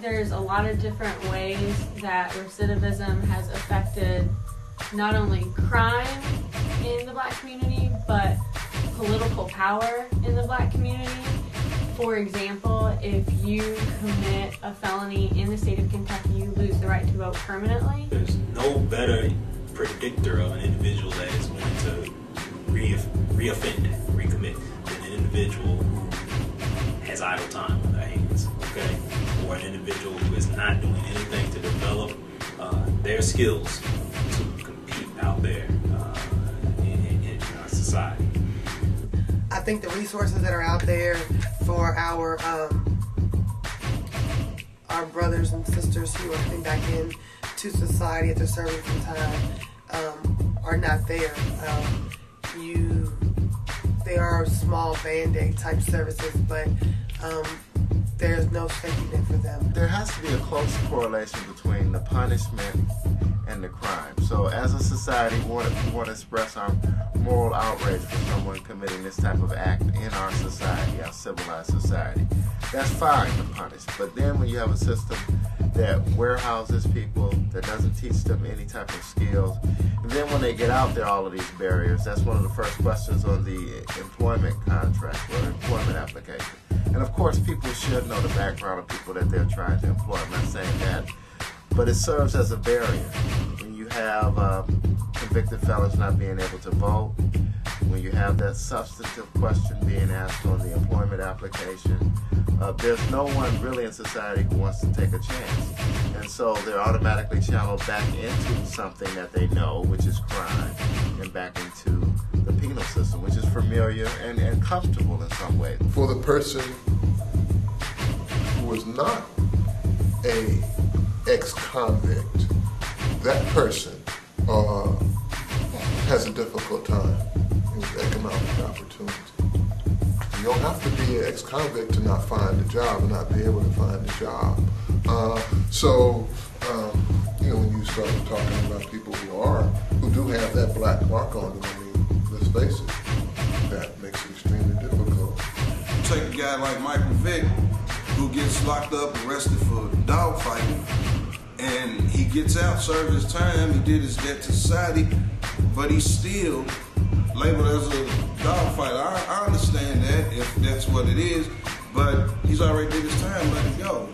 there's a lot of different ways that recidivism has affected not only crime in the Black community, but political power in the Black community. For example, if you commit a felony in the state of Kentucky, you lose the right to vote permanently. There's no better predictor of an individual that is going to recommit, than an individual who has idle time on their hands, okay? Or an individual who is not doing anything to develop their skills to compete out there in our society. I think the resources that are out there for our brothers and sisters who are coming back in to society after serving some time are not there. They are small Band-Aid type services, but there's no safety net for them. There has to be a close correlation between the punishment and the crime. So as a society, we want to express our moral outrage for someone committing this type of act in our society, our civilized society. That's fine to punish, but then when you have a system that warehouses people, that doesn't teach them any type of skills, and then when they get out there, all of these barriers, that's one of the first questions on the employment contract or employment application. And of course, people should know the background of people that they're trying to employ. I'm not saying that, but it serves as a barrier. When you have convicted felons not being able to vote, when you have that substantive question being asked on the employment application, there's no one really in society who wants to take a chance. And so they're automatically channeled back into something that they know, which is crime, and back into the penal system, which is familiar and comfortable in some ways. For the person who is not a ex-convict, that person has a difficult time with economic opportunity. You don't have to be an ex-convict to not find a job and not be able to find a job. When you start talking about people who do have that black mark on them, I mean, let's face it, that makes it extremely difficult. Take a guy like Michael Vick, who gets locked up, arrested for dog fighting, and he gets out, serves his time, he did his debt to society, but he's still labeled as a dog fighter. I understand that, if that's what it is, but he's already did his time, let it go.